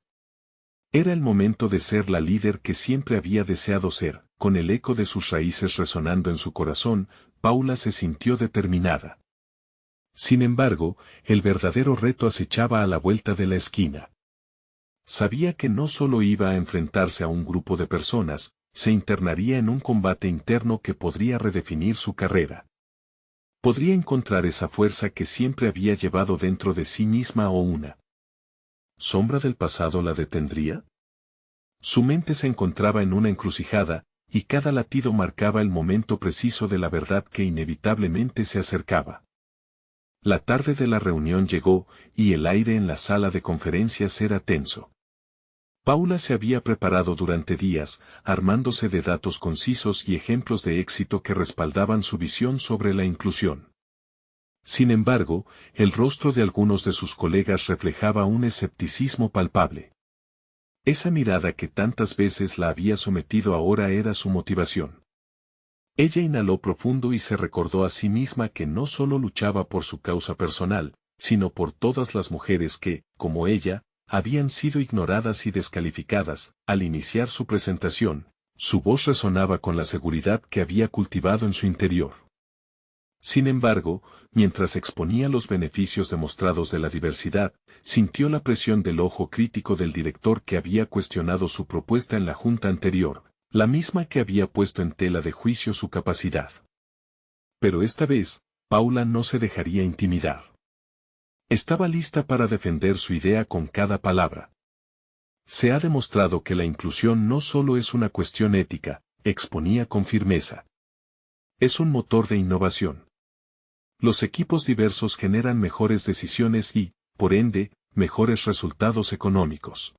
Speaker 1: Era el momento de ser la líder que siempre había deseado ser. Con el eco de sus raíces resonando en su corazón, Paula se sintió determinada. Sin embargo, el verdadero reto acechaba a la vuelta de la esquina. Sabía que no solo iba a enfrentarse a un grupo de personas, se internaría en un combate interno que podría redefinir su carrera. Podría encontrar esa fuerza que siempre había llevado dentro de sí misma, o una sombra del pasado la detendría. Su mente se encontraba en una encrucijada, y cada latido marcaba el momento preciso de la verdad que inevitablemente se acercaba. La tarde de la reunión llegó, y el aire en la sala de conferencias era tenso. Paula se había preparado durante días, armándose de datos concisos y ejemplos de éxito que respaldaban su visión sobre la inclusión. Sin embargo, el rostro de algunos de sus colegas reflejaba un escepticismo palpable. Esa mirada que tantas veces la había sometido ahora era su motivación. Ella inhaló profundo y se recordó a sí misma que no solo luchaba por su causa personal, sino por todas las mujeres que, como ella, habían sido ignoradas y descalificadas. Al iniciar su presentación, su voz resonaba con la seguridad que había cultivado en su interior. Sin embargo, mientras exponía los beneficios demostrados de la diversidad, sintió la presión del ojo crítico del director que había cuestionado su propuesta en la junta anterior, la misma que había puesto en tela de juicio su capacidad. Pero esta vez, Paula no se dejaría intimidar. Estaba lista para defender su idea con cada palabra. Se ha demostrado que la inclusión no solo es una cuestión ética, exponía con firmeza. Es un motor de innovación. Los equipos diversos generan mejores decisiones y, por ende, mejores resultados económicos.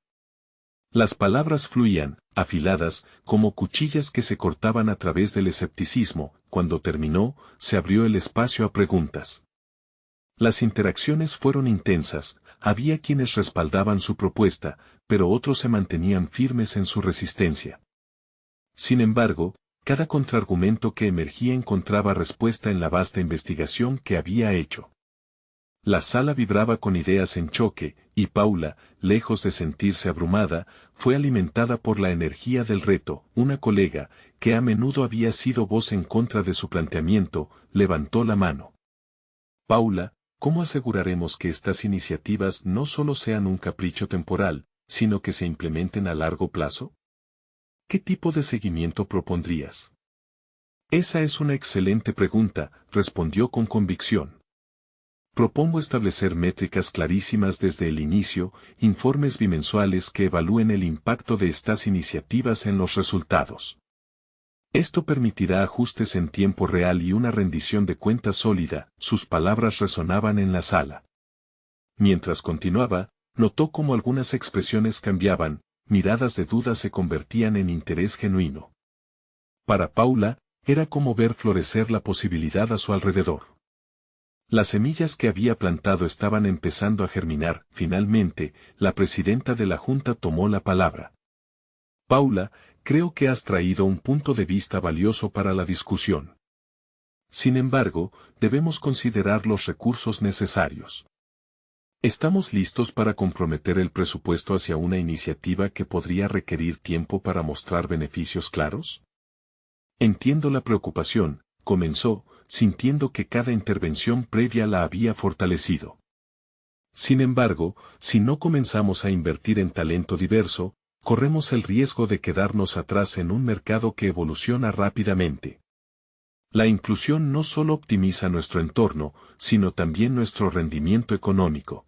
Speaker 1: Las palabras fluían, afiladas, como cuchillas que se cortaban a través del escepticismo. Cuando terminó, se abrió el espacio a preguntas. Las interacciones fueron intensas, había quienes respaldaban su propuesta, pero otros se mantenían firmes en su resistencia. Sin embargo, cada contraargumento que emergía encontraba respuesta en la vasta investigación que había hecho. La sala vibraba con ideas en choque, y Paula, lejos de sentirse abrumada, fue alimentada por la energía del reto. Una colega, que a menudo había sido voz en contra de su planteamiento, levantó la mano. Paula, ¿cómo aseguraremos que estas iniciativas no solo sean un capricho temporal, sino que se implementen a largo plazo? ¿Qué tipo de seguimiento propondrías? Esa es una excelente pregunta, respondió con convicción. Propongo establecer métricas clarísimas desde el inicio, informes bimensuales que evalúen el impacto de estas iniciativas en los resultados. Esto permitirá ajustes en tiempo real y una rendición de cuentas sólida. Sus palabras resonaban en la sala. Mientras continuaba, notó cómo algunas expresiones cambiaban, miradas de duda se convertían en interés genuino. Para Paula, era como ver florecer la posibilidad a su alrededor. Las semillas que había plantado estaban empezando a germinar. Finalmente, la presidenta de la junta tomó la palabra. Paula, creo que has traído un punto de vista valioso para la discusión. Sin embargo, debemos considerar los recursos necesarios. ¿Estamos listos para comprometer el presupuesto hacia una iniciativa que podría requerir tiempo para mostrar beneficios claros? Entiendo la preocupación, comenzó, sintiendo que cada intervención previa la había fortalecido. Sin embargo, si no comenzamos a invertir en talento diverso, corremos el riesgo de quedarnos atrás en un mercado que evoluciona rápidamente. La inclusión no solo optimiza nuestro entorno, sino también nuestro rendimiento económico.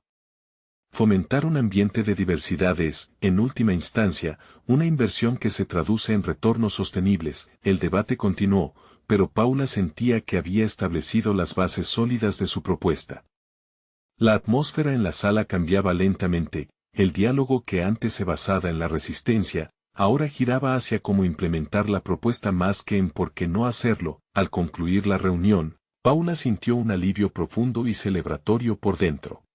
Speaker 1: Fomentar un ambiente de diversidad es, en última instancia, una inversión que se traduce en retornos sostenibles. El debate continuó, pero Paula sentía que había establecido las bases sólidas de su propuesta. La atmósfera en la sala cambiaba lentamente, el diálogo que antes se basaba en la resistencia, ahora giraba hacia cómo implementar la propuesta más que en por qué no hacerlo. Al concluir la reunión, Paula sintió un alivio profundo y celebratorio por dentro.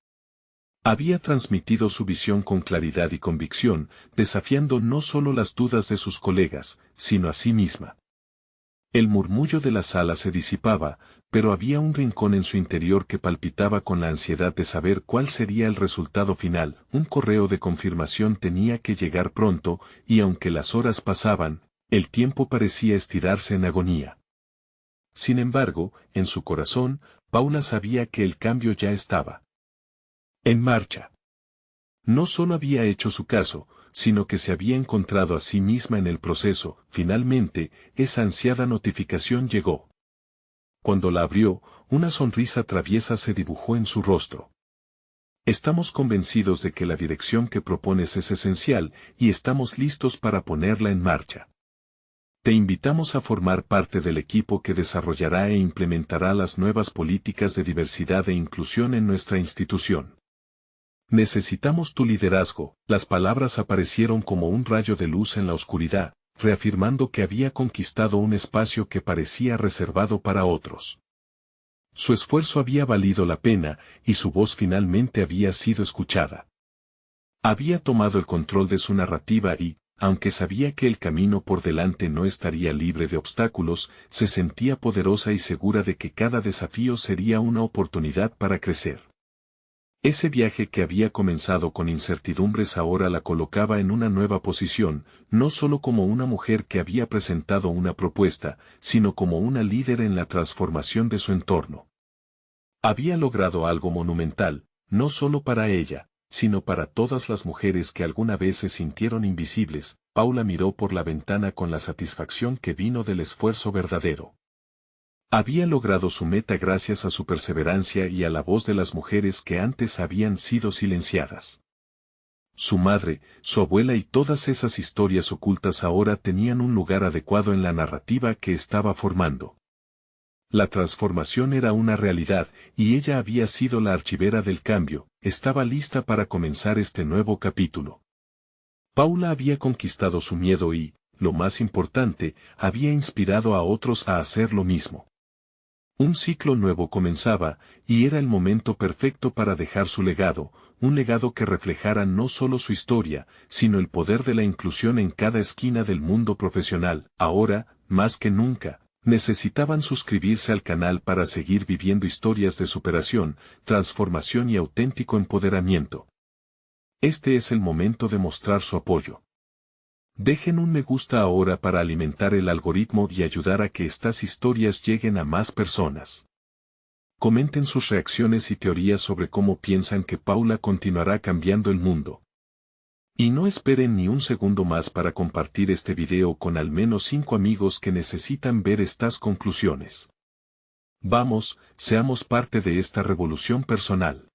Speaker 1: Había transmitido su visión con claridad y convicción, desafiando no solo las dudas de sus colegas, sino a sí misma. El murmullo de la sala se disipaba, pero había un rincón en su interior que palpitaba con la ansiedad de saber cuál sería el resultado final. Un correo de confirmación tenía que llegar pronto, y aunque las horas pasaban, el tiempo parecía estirarse en agonía. Sin embargo, en su corazón, Paula sabía que el cambio ya estaba en marcha. No solo había hecho su caso, sino que se había encontrado a sí misma en el proceso. Finalmente, esa ansiada notificación llegó. Cuando la abrió, una sonrisa traviesa se dibujó en su rostro. Estamos convencidos de que la dirección que propones es esencial, y estamos listos para ponerla en marcha. Te invitamos a formar parte del equipo que desarrollará e implementará las nuevas políticas de diversidad e inclusión en nuestra institución. Necesitamos tu liderazgo. Las palabras aparecieron como un rayo de luz en la oscuridad, reafirmando que había conquistado un espacio que parecía reservado para otros. Su esfuerzo había valido la pena, y su voz finalmente había sido escuchada. Había tomado el control de su narrativa y, aunque sabía que el camino por delante no estaría libre de obstáculos, se sentía poderosa y segura de que cada desafío sería una oportunidad para crecer. Ese viaje que había comenzado con incertidumbres ahora la colocaba en una nueva posición, no solo como una mujer que había presentado una propuesta, sino como una líder en la transformación de su entorno. Había logrado algo monumental, no solo para ella, sino para todas las mujeres que alguna vez se sintieron invisibles. Paula miró por la ventana con la satisfacción que vino del esfuerzo verdadero. Había logrado su meta gracias a su perseverancia y a la voz de las mujeres que antes habían sido silenciadas. Su madre, su abuela y todas esas historias ocultas ahora tenían un lugar adecuado en la narrativa que estaba formando. La transformación era una realidad, y ella había sido la archivera del cambio, estaba lista para comenzar este nuevo capítulo. Paula había conquistado su miedo y, lo más importante, había inspirado a otros a hacer lo mismo. Un ciclo nuevo comenzaba, y era el momento perfecto para dejar su legado, un legado que reflejara no solo su historia, sino el poder de la inclusión en cada esquina del mundo profesional. Ahora, más que nunca, necesitaban suscribirse al canal para seguir viviendo historias de superación, transformación y auténtico empoderamiento. Este es el momento de mostrar su apoyo. Dejen un me gusta ahora para alimentar el algoritmo y ayudar a que estas historias lleguen a más personas. Comenten sus reacciones y teorías sobre cómo piensan que Paula continuará cambiando el mundo. Y no esperen ni un segundo más para compartir este video con al menos 5 amigos que necesitan ver estas conclusiones. Vamos, seamos parte de esta revolución personal.